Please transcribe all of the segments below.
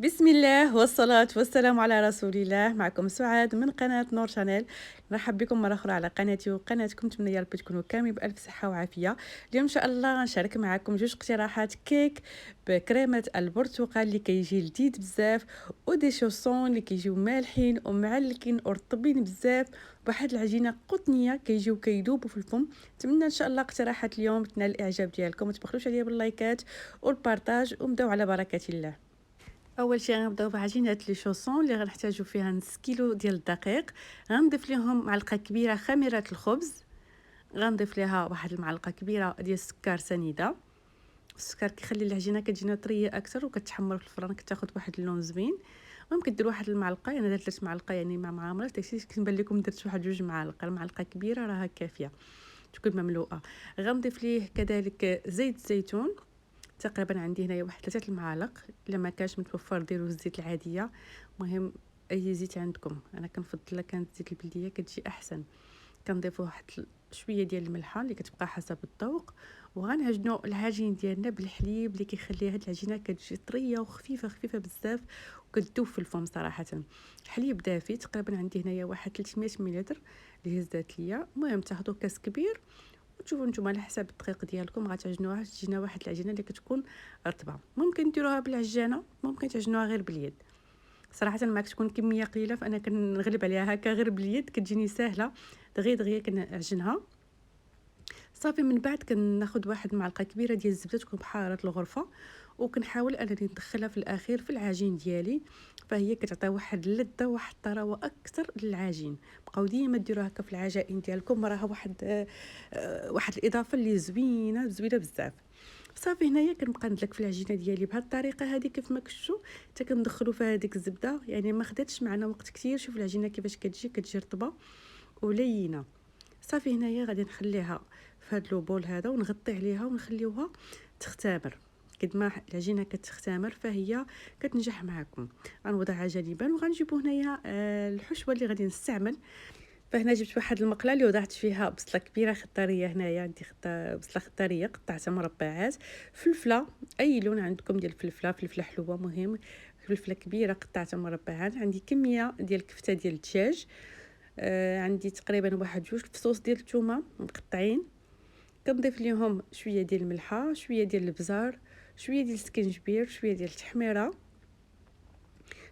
بسم الله والصلاة والسلام على رسول الله. معكم سعاد من قناة نور شانيل. نرحب بكم مرة أخرى على قناتي وقناتكم. نتمنى يا رب تكونوا كاملين بألف صحة وعافية. اليوم إن شاء الله غنشارك معكم جوج اقتراحات كيك بكريمة البرتقال اللي كيجي لذيذ بزاف، ودي شوسون اللي كيجيو مالحين ومعلكين ورطبين بزاف، بواحد العجينة قطنية كيجيو كيدوبوا في الفم. نتمنى ان شاء الله اقتراحات اليوم تنال الاعجاب ديالكم، ما تبخلوش عليا باللايكات والبارطاج، ونبداو على بركة الله. اول شيء غنبداو بعجينه لي شوسون اللي غنحتاجو فيها نص كيلو ديال الدقيق. غنضيف ليهم معلقه كبيره خميره الخبز، غنضيف ليها واحد المعلقه كبيره ديال السكر سنيده. السكر كيخلي العجينه كتجينا طريه اكثر وكتحمر في الفران، كتاخذ واحد اللون زوين. ممكن دير واحد المعلقه، انا درت 3 معالق يعني مع معامره داكشي كنبان لكم درت واحد 2 معالق، المعلقه كبيره راها كافيه تكون مملوءه. غنضيف ليه كذلك زيت الزيتون، تقريبا عندي هنايا واحد 3 المعالق، الا ما كانش متوفر ديروا الزيت العاديه، مهم اي زيت عندكم. انا كنفضل كانت زيت البلديه كتجي احسن. كنضيفوا واحد شويه ديال الملحه اللي كتبقى حسب الذوق، وغنعجنوا العجين ديالنا بالحليب اللي كيخلي هاد العجينه كتجي طريه وخفيفه خفيفه بزاف وكتذوب في الفم صراحه. الحليب دافي، تقريبا عندي هنايا واحد 300 ملل اللي هزات ليا. المهم تاخذوا كاس كبير وتشوفوا نتوما على حساب الدقيق ديالكم غتعجنوها، تجينا واحد العجينه اللي كتكون رطبه. ممكن ديروها بالعجانه، ممكن تعجنوها غير باليد. صراحه ما كتكون كميه قليله فانا كنغلب عليها هكا غير باليد، كتجيني ساهله دغيا دغيا كنعجنها. صافي من بعد كناخذ واحد المعلقه كبيره ديال الزبده تكون بحراره الغرفه، وكنحاول انني ندخلها في الاخير في العجين ديالي، فهي كتعطي واحد اللذه واحد الطراوه اكثر للعجين. بقاو ديما ديروا هكا في العجائن ديالكم، راها واحد الاضافه اللي زوينه زوينه بزاف. صافي هنايا كنبقى ندلك في العجينه ديالي بهذه الطريقه هذه كيف ما كشتو، حتى كندخلوا فيها هذيك الزبده. يعني ما خداتش معنا وقت كثير. شوف العجينه كيفاش كتجي رطبه ولينه. صافي هنايا غادي نخليها في هذا لوبول هذا ونغطي عليها ونخليوها تختمر. قد ما العجينه كتختمر فهي كتنجح معكم. غنوضعها جانبا وغنجيبو هنايا الحشوه اللي غادي نستعمل. فهنا جبت واحد المقله اللي وضعت فيها بصله كبيره خضاريه، هنايا عندي بصله خضاريه قطعتها مربعات، فلفله اي لون عندكم ديال الفلفله، فلفله حلوه مهم، فلفله كبيره قطعتها مربعات. عندي كميه ديال الكفته ديال الدجاج، عندي تقريبا واحد 2 فصوص ديال الثومه مقطعين. كنضيف ليهم شويه ديال الملحه، شويه ديال البزار، شويه ديال السكنجبير، شويه ديال التحميره.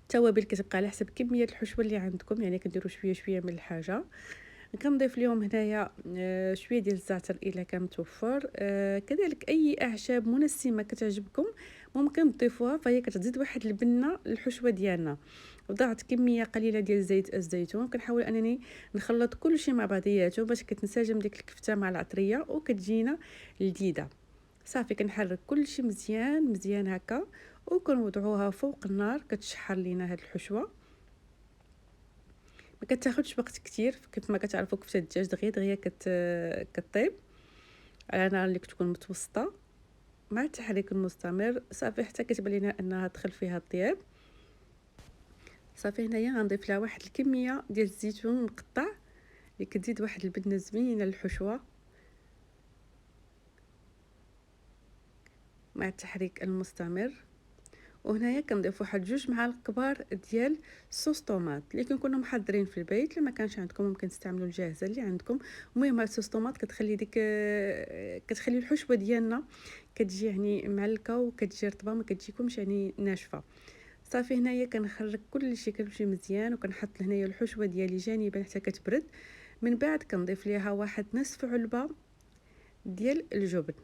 التوابل كتبقى على حسب كميه الحشوه اللي عندكم، يعني كديروا شويه شويه من الحاجه. كنضيف ليهم هنايا شويه ديال الزعتر الا كان متوفر، كذلك اي اعشاب منسمه كتعجبكم ممكن تضيفوها، فهي كتزيد واحد البنه للحشوه ديالنا. وضعت كميه قليله ديال زيت الزيتون. كنحاول انني نخلط كل شيء مع بعضياته باش كتنسجم ديك الكفته مع العطريه وكتجينا لذيذه. صافي كنحرك كل شيء مزيان مزيان هكا، وكنوضعوها فوق النار كتشحر لينا هاد الحشوه. ما كتاخذش وقت كتير، كيف ما كتعرفوا كفته الدجاج دغيا دغيا كطيب على نار اللي كتكون متوسطه مع التحريك المستمر. صافي حتى كتبان لينا انها دخل فيها الطياب. صافي هنايا غنضيف لها واحد الكميه ديال الزيتون مقطع اللي كتزيد واحد البنه زوينه للحشوه مع التحريك المستمر. وهنايا كنضيف واحد 2 معالق كبار ديال صوص طوماط اللي كنكونوا محضرين في البيت. لما كانش عندكم ممكن تستعملوا الجاهزه اللي عندكم. المهم هاد صوص طوماط كتخلي كتخلي الحشوه ديالنا كتجي يعني معلكه وكتجي رطبه، ما كتجيكمش يعني ناشفه. صافي هنايا كنخرج كل شيء كلشي مزيان، وكنحط هنايا الحشوه ديالي جانبا حتى كتبرد. من بعد كنضيف ليها واحد نصف علبه ديال الجبن.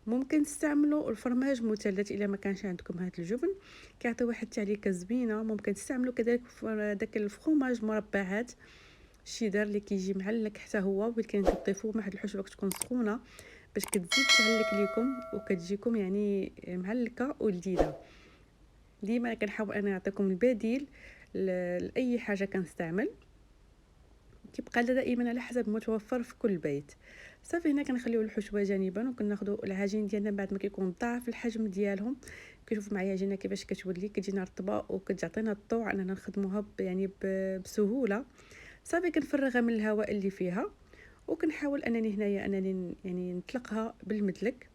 ممكن تستعملوا الفرماج مثلث الا ما كانش عندكم هاد الجبن، كيعطي واحد التعليكه زوينه. ممكن تستعملوا كذلك داك الفرماج مربعات الشيدر اللي كيجي معلك حتى هو، ولكن كتضيفوه مع هاد الحشوه كتكون سخونه باش كتزيد تعلك ليكم وكتجيكم يعني معلكه ولذيذه. ديما كنحاول انا نعطيكم البديل لاي حاجه كنستعمل، كيبقى دائما على حسب المتوفر في كل بيت. صافي هنا كنخليو الحشوه جانبا وكناخذوا العجين ديالنا بعد ما كيكون ضاعف الحجم ديالهم. كيشوفوا معايا العجينه كيفاش كتولي كتجينا رطبه وكتعطينا الضوء اننا نخدموها يعني بسهوله. صافي كنفرغها من الهواء اللي فيها، وكنحاول انني هنايا يعني نطلقها بالمدلك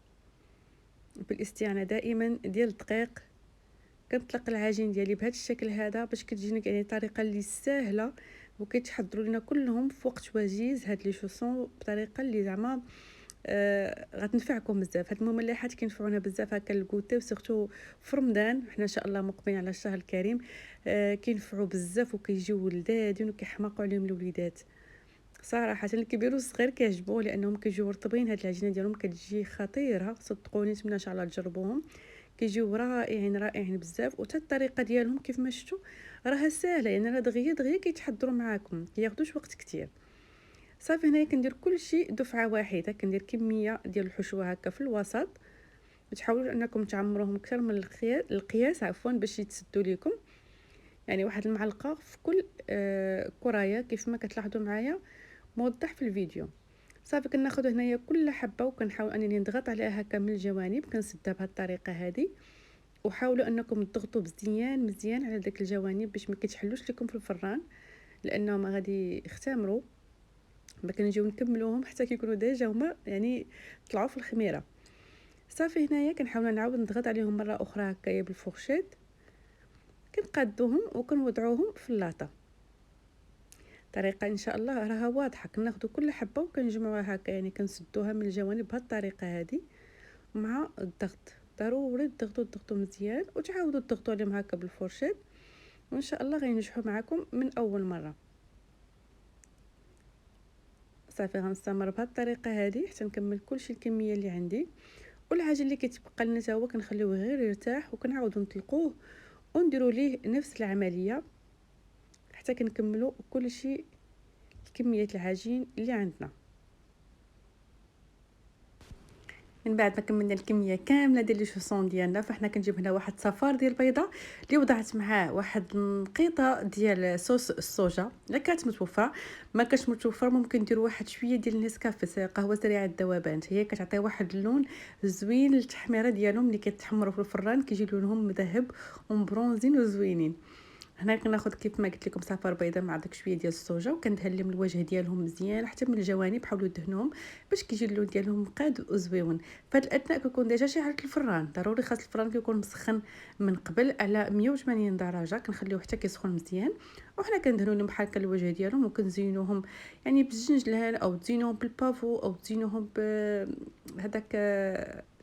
بالاستعانه دائما ديال الدقيق كنطلق العجين ديالي بهذا الشكل هذا باش كتجينا يعني طريقه اللي سهله، وكيتحضروا لنا كلهم في وقت وجيز. هاد لي شوسون بطريقه اللي زعما غتنفعكم بزاف. هاد المملحات كينفعونا بزاف هكا الكوتي، وسورتو في رمضان حنا ان شاء الله مقبلين على الشهر الكريم. كينفعوا بزاف وكيجيو ولذاذين وكيحماقوا عليهم الوليدات صراحه. الكبير والصغير كيعجبوه لانهم كيجيو رطبين. هاد العجينه ديالهم كتجي خطيره، صدقوني، نتمنى ان شاء الله تجربوهم. كيجيو رائعين رائعين بزاف. وتا الطريقه ديالهم كيف ما شفتوا راها ساهله، يعني راه دغيا دغيا كيتحضروا معاكم، كياخذوش وقت كتير. صافي هنايا كندير كلشي دفعه واحده، كندير كميه ديال الحشوه هكا في الوسط. تحاولوا انكم تعمروهم اكثر من القياس عفوا باش يتسدوا لكم، يعني واحد المعلقه في كل كرايه كيف ما كتلاحظوا معايا موضح في الفيديو. صافي كناخذ هنايا كل حبه وكنحاول انني نضغط عليها هكا من الجوانب، كنسدها بهذه الطريقه هذه. وحاولوا انكم تضغطوا مزيان مزيان على داك الجوانب باش ما كيتحلوش لكم في الفران، لانهم غادي يختمروا. ما كنجيو نكملوهم حتى كيكونوا ديجا هما يعني طلعوا في الخميره. صافي هنايا كنحاول نعاود نضغط عليهم مره اخرى هكايا بالفورشيت، كنقادوهم وكنوضعوهم في اللاطه. طريقه ان شاء الله راها واضحه. كناخذوا كل حبه وكنجمعوها هكا، يعني كنسدوها من الجوانب بهذه الطريقه هذه مع الضغط. ضروري تضغطوا مزيان وتعاودوا تضغطوا عليهم هكا بالفورشيت، وان شاء الله غينجحوا معكم من اول مره. صافي غنستمر بهذه الطريقه هذه حتى نكمل كلشي الكميه اللي عندي. والعجين اللي كيتبقى لنا حتى هو كنخليوه غير يرتاح وكنعاودوا نطلقوه ونديروا ليه نفس العمليه حتى كنكملوا كلشي كميه العجين اللي عندنا. من بعد ما كملنا الكميه كامله ديال لي شوسون ديالنا، فاحنا كنجيب هنا واحد صفار ديال البيضه اللي وضعت معاه واحد نقيطه ديال صوص الصوجا. الا كانت متوفره، ما كانش متوفر ممكن ديروا واحد شويه ديال النسكافيه، قهوه سريعه الذوبان، هي كتعطي واحد اللون زوين للتحميره ديالهم. اللي كيتحمروا في الفران كيجي لونهم مذهب ومبرونزين وزوينين. هنا كناخذ كيف ما قلت لكم صفار بيضاء مع داك شويه ديال الصوجا، وكندهن من الوجه ديالهم مزيان حتى من الجوانب. حاولوا دهنوهم باش كيجي اللون ديالهم مقاد وزويون. فهاد الاثناء كيكون ديجا شعلت الفران، ضروري خاص الفران كيكون مسخن من قبل على 180 درجه، كنخليوه حتى كيسخن مزيان. وحنا كندهنوا لهم بحال هكا الوجه ديالهم وكنزينوهم يعني بالجنجلان او تزينوهم بالبافو او تزينوهم بهذاك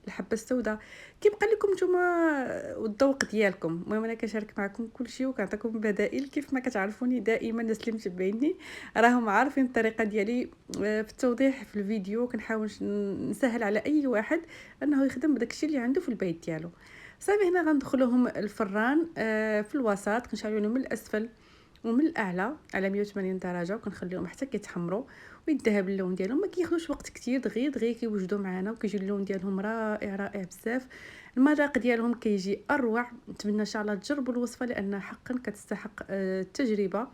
الحبه السوداء. كيبقى لكم نتوما والذوق ديالكم. المهم انا كنشارك معكم كلشي وكنعطيكم بدائل كيف ما كتعرفوني دائما. الناس اللي متبعيني راهم عارفين الطريقه ديالي في التوضيح في الفيديو. كنحاول نسهل على اي واحد انه يخدم بداك الشيء اللي عنده في البيت ديالو. صافي هنا غندخلوهم الفران في الوسط، كنشعلوا من الاسفل ومن الاعلى على 180 درجه، وكنخليهم حتى كيتحمروا ويذهب اللون ديالهم. ما كياخذوش وقت كتير، دغيا كيوجدوا معنا وكيجي اللون ديالهم رائع رائع بزاف. المذاق ديالهم كيجي اروع. نتمنى ان شاء الله تجربوا الوصفه لانها حقا كتستحق التجربه.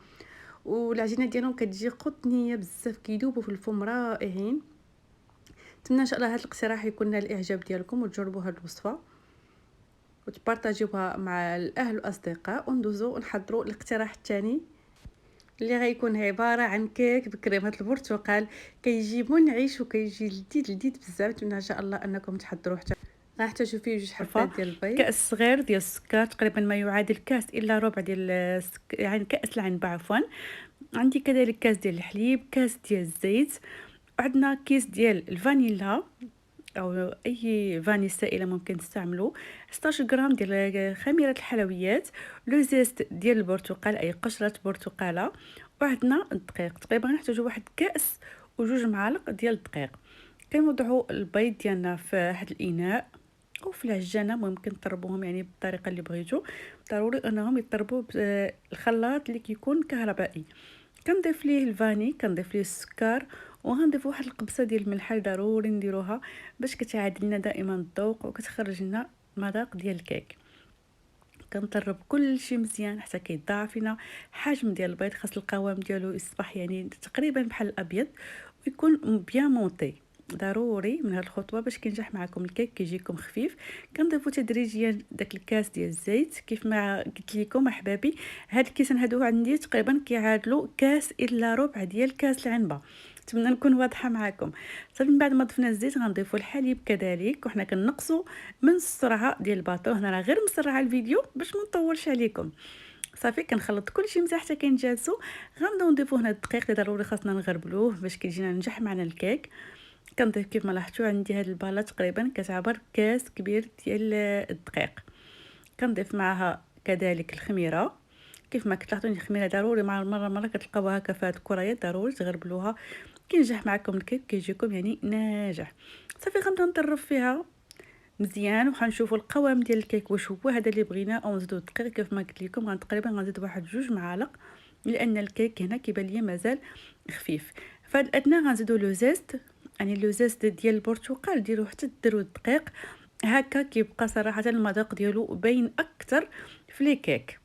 والعجينه ديالهم كتجي قطنيه بزاف، كيذوبوا في الفم رائعين. نتمنى ان شاء الله هذا الاقتراح يكون نال الاعجاب ديالكم وتجربوا هذه الوصفه وتبارطاجيوها مع الاهل والاصدقاء. وندوزو ونحضروا الاقتراح الثاني اللي غيكون عباره عن كيك بكريمه البرتقال. كيجي منعش وكيجي لذيذ بزاف. نتمنى ان شاء الله انكم تحضروه. حتى غنحتاجو فيه 2 حبات ديال البيض، كاس صغير ديال السكر تقريبا ما يعادل كاس الا ربع ديال يعني كاس العنبه عفوا. عندي كذلك كاس ديال الحليب، كاس ديال الزيت، عندنا كيس ديال الفانيلا او اي فاني سائله ممكن تستعملوا، 16 غرام ديال خميره الحلويات، لو زيست ديال البرتقال اي قشره برتقاله، وعندنا الدقيق. تقريبا نحتاجوا واحد كاس وجوج معالق ديال الدقيق. كنوضعوا البيض ديالنا في هذا الاناء او في العجانه، ممكن تطربوهم يعني بالطريقه اللي بغيتو. ضروري انهم يطربوا بالخلاط اللي كيكون كهربائي. كنضيف ليه الفاني، كنضيف ليه السكر، وغنضيف واحد القبصه ديال الملح ضروري نديروها باش كتعادل لنا دائما الذوق وكتخرج لنا المذاق ديال الكيك. كنطرب كل شيء مزيان حتى كيضاعف لنا حجم ديال البيض. خاص القوام ديالو يصبح يعني تقريبا بحال الابيض ويكون بيان مونطي. ضروري من هذه الخطوه باش كينجح معكم الكيك كيجيكم خفيف. كنضيفوا تدريجيا داك الكاس ديال الزيت كيف ما قلت لكم احبابي. هاد الكيسان هادو عندي تقريبا كيعادلوا كاس الا ربع ديال كاس العنبه. نتمنى نكون واضحه معكم. صافي من بعد ما ضفنا الزيت غنضيفوا الحليب كذلك، وحنا كنقصوا من السرعه ديال الباطو. هنا راه غير مسرعه الفيديو باش ما نطولش عليكم. صافي كنخلط كلشي مزيان حتى كينجالسوا. غنبداو نضيفوا هنا الدقيق اللي ضروري خاصنا نغربلوه باش كيجينا نجح معنا الكيك. كنضيف كيف ما لاحظتوا عندي هاد الباله تقريبا كتعبر كاس كبير ديال الدقيق. كنضيف معها كذلك الخميره. كيف ما كتلاحظوا الخميره ضروري مع مره كتلقاوها هكا في هاد الكريات، ضروري تغربلوها كينجح معكم الكيك، كيجيكم يعني ناجح. صافي غنبدا نطرف فيها مزيان وحنشوفوا القوام ديال الكيك واش هو هذا اللي بغينا، او نزيدو الدقيق كيف ما قلت لكم. تقريبا غنزيد واحد 2 معالق لان الكيك هنا كيبان ليا مازال خفيف. فهاد الاثناء غنزيدو لو زيست، يعني لو زيست ديال البرتقال ديروا حتى ديروا الدقيق هكا كيبقى صراحه المذاق ديالو باين اكثر في لي كيك.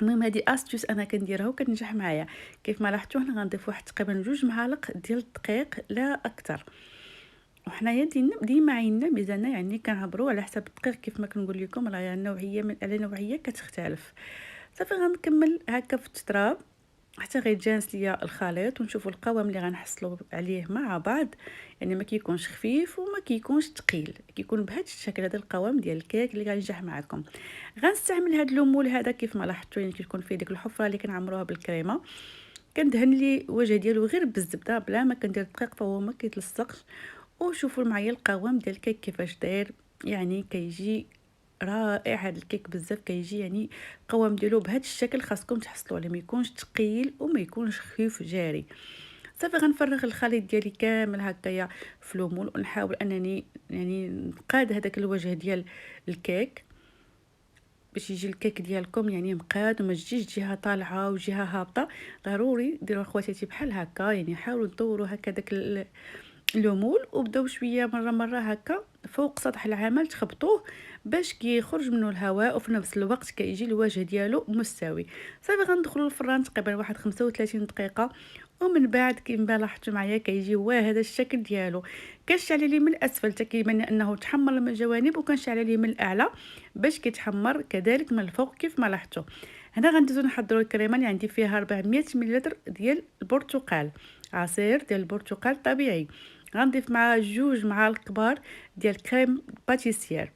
المهم هذه استيوس انا كنديرها وكتنجح معايا. كيف ما لاحظتوا هنا غنضيف واحد تقريبا 2 معالق ديال الدقيق لا اكثر. وحنايا ديما عيننا ميزاننا يعني كنعبروا على حسب الدقيق كيف ما كنقول لكم، راه النوعيه من على نوعيه كتختلف. صافي غنكمل هكا في التراب حتى غيتجانس ليا الخليط ونشوفوا القوام اللي غنحصلوا عليه مع بعض. يعني ما كيكونش خفيف وما كيكونش ثقيل، كيكون بهذا الشكل. هذا القوام ديال الكيك اللي غينجح معكم. غنستعمل هذا اللومول هذا كيف ما لاحظتوا، يعني كيكون فيه ديك الحفره اللي كنعمروها بالكريمه. كندهن لي الوجه ديالو غير بالزبده بلا ما كندير دقيق فهو ما كيتلصقش. وشوفوا معايا القوام ديال الكيك كيفاش داير، يعني كيجي رائع هذا الكيك بزاف. كيجي يعني القوام ديالو بهذا الشكل خاصكم تحصلوا عليه، ما يكونش ثقيل وما يكونش خفيف جاري. صافي غنفرغ الخليط ديالي كامل هكايا في لومول ونحاول انني يعني نقاد هذاك الوجه ديال الكيك باش يجي الكيك ديالكم يعني مقاد وما تجيش جهه طالعه وجهه هابطه. ضروري ديروا اخواتاتي بحال هكا، يعني حاولوا تدوروا هكا داك اللومول وبداو شويه مره هكا فوق سطح العمل تخبطوه باش كيخرج منه الهواء وفي نفس الوقت كيجي الوجه ديالو مستوي. صافي غندخلوا الفران تقريبا واحد 35 دقيقه. ومن بعد كيما لاحظتوا معايا كيجي هو هذا الشكل ديالو. كنشعل ليه من الاسفل حتى كيبان انه تحمر من الجوانب، وكنشعل ليه من الاعلى باش كيتحمر كذلك من الفوق كيف ما لاحظتوا. هنا غندوزو نحضروا الكريمه اللي عندي فيها 400 ملل ديال البرتقال، عصير ديال البرتقال طبيعي. غنضيف مع 2 معالق كبار ديال كريم باتيسير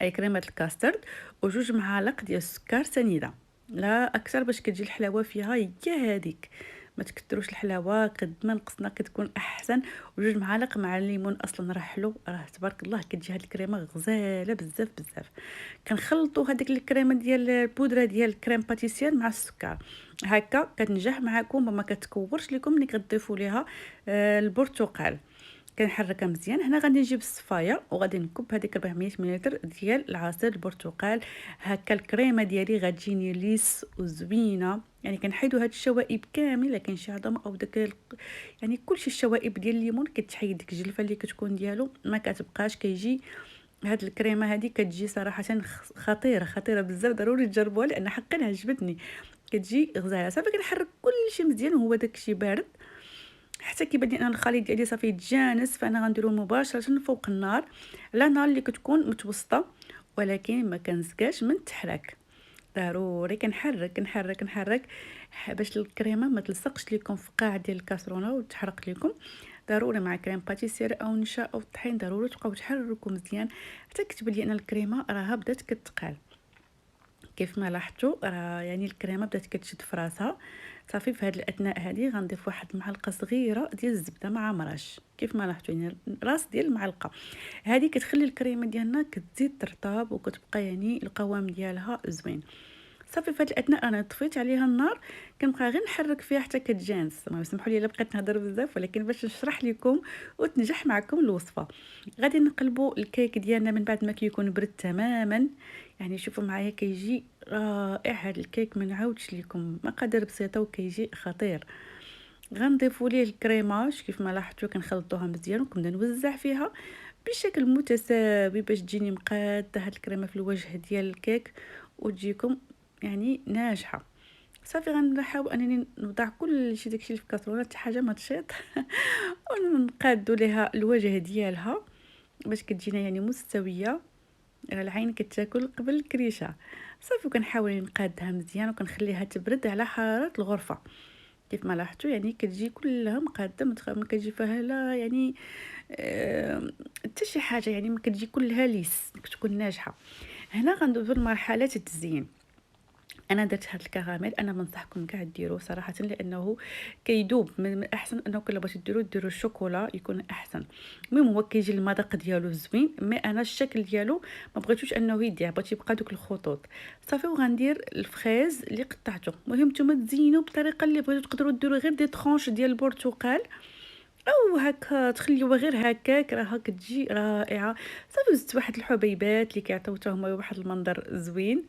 اي كريمه الكاسترد، و2 معالق ديال السكر سنيده لا اكثر باش كتجي الحلاوه فيها هي هذيك. ما تكثروش الحلاوه، قد ما نقصنا كتكون احسن. و2 معالق مع الليمون اصلا راه حلو، راه تبارك الله كتجي هاد الكريمه غزاله بزاف. كنخلطوا هذيك الكريمه ديال البودره ديال الكريم باتيسير مع السكر هكا كتنجح معكم وما كتكورش لكم ملي كتضيفوا ليها البرتقال. كنحركها مزيان. هنا غادي نجيب الصفايه وغادي نكب هذيك 400 ملل ديال العصير البرتقال. هكا الكريمه ديالي غتجيني ليس وزوينه. يعني كنحيدوا هاد الشوائب كامل، لكن شي عظم او داك يعني كلشي الشوائب ديال الليمون كتحيد، ديك الجلفه اللي كتكون ديالو ما كتبقاش. كيجي هاد الكريمه هذه كتجي صراحه خطيره بزاف. ضروري تجربوها لان حقا عجبتني، كتجي غزاله. صافي كنحرك كلشي مزيان وهو داكشي بارد حتى كيبان لي ان الخليط ديالي صافي تجانس. فانا غنديرو مباشره فوق النار على نار اللي كتكون متوسطه، ولكن ما كنزكاش من التحراك. ضروري كنحرك باش الكريمه ما تلصقش لكم في قاع ديال الكاسرونه وتحرق لكم. ضروري مع كريم باتيسير او نشا او الطحين ضروري تبقاو تحركوا مزيان حتى كتبان لي ان الكريمه راها بدات كتقال. كيف ما لاحظتوا راه يعني الكريمه بدات كتشد في راسها. صافي في هذه الاثناء هذه غنضيف واحد معلقه صغيره ديال الزبده مع مرش كيف ما لاحظتوا، يعني راس ديال المعلقه. هذه كتخلي الكريمه ديالنا كتزيد ترطاب وكتبقى يعني القوام ديالها زوين. صافي في هذه الاثناء انا طفيت عليها النار. كنبقى غير نحرك فيها حتى كتجانس. ما سمحوا لي الا بقيت نهضر بزاف، ولكن باش نشرح لكم وتنجح معكم الوصفه. غادي نقلبوا الكيك ديالنا من بعد ما كيكون برد تماما. يعني شوفوا معايا كيجي رائع هذا الكيك، ما نعاودش لكم مقادير بسيطه وكيجي خطير. غنضيفوا ليه الكريماج كيف ما لاحظتوا كنخلطوها مزيان وكنبدا نوزع فيها بشكل متساوي باش تجيني مقاده هاد الكريمه في الوجه ديال الكيك وتجيكم يعني ناجحه. صافي غنحاول انني نوضع كل شيء داكشي اللي في الكاسرونه حتى حاجه ما تشيط ونقادو ليها الوجه ديالها باش كتجينا يعني مستويه. العين كتاكل قبل الكريشه. صافي كنحاول نقادها مزيان وكنخليها تبرد على حراره الغرفه. كيف ما لاحظتوا يعني كتجي كلها مقاده ما كتجي فيها لا يعني حتى شي حاجه، يعني ما كتجي كلها ليس كتكون ناجحه. هنا غندوزو لمرحله التزيين. انا درت هاد الكراميل، انا بنصحكم كاع ديروه صراحه لانه كيدوب. من الاحسن انه كلا بغيتو ديروا الشوكولا يكون احسن. المهم هو كيجي المذاق ديالو زوين، مي انا الشكل ديالو ما بغيتوش انه يضيع، بغيت يبقى دوك الخطوط صافي. وغندير الفريز اللي قطعته. المهم نتوما تزينوا بطريقه اللي بغيتو، تقدروا ديروا غير دي طرونش ديال البرتقال او هكا تخليوها غير هكاك، راها كتجي رائعه. صافي زدت واحد الحبيبات اللي كيعطيو حتى هما واحد المنظر زوين.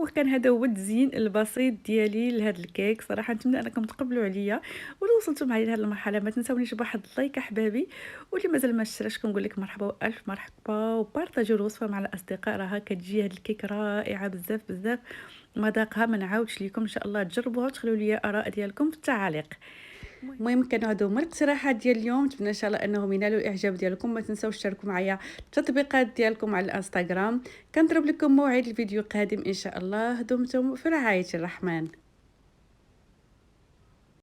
وكان هذا هو التزيين البسيط ديالي لهذا الكيك. صراحه نتمنى انكم تقبلوا عليا، ولو وصلتوا معايا لهذه المرحله ما تنساونيش بواحد اللايك احبابي، واللي مازال ما اشتراكش كنقول لك مرحبا والف مرحبا، وبارطاجيو الوصفه مع الاصدقاء. راها كتجي هذا الكيك رائعه بزاف بزاف. مذاقها ما نعاودش لكم، ان شاء الله تجربوها وتخلوا لي اراء ديالكم في التعاليق. المهم كانوا هادو هما الاقتراحات ديال اليوم، نتمنى ان شاء الله انهم ينالوا الاعجاب ديالكم. ما تنساوش تشاركوا معايا التطبيقات ديالكم على الانستغرام. كنضرب لكم موعد الفيديو قادم ان شاء الله. دمتم في رعايه الرحمن.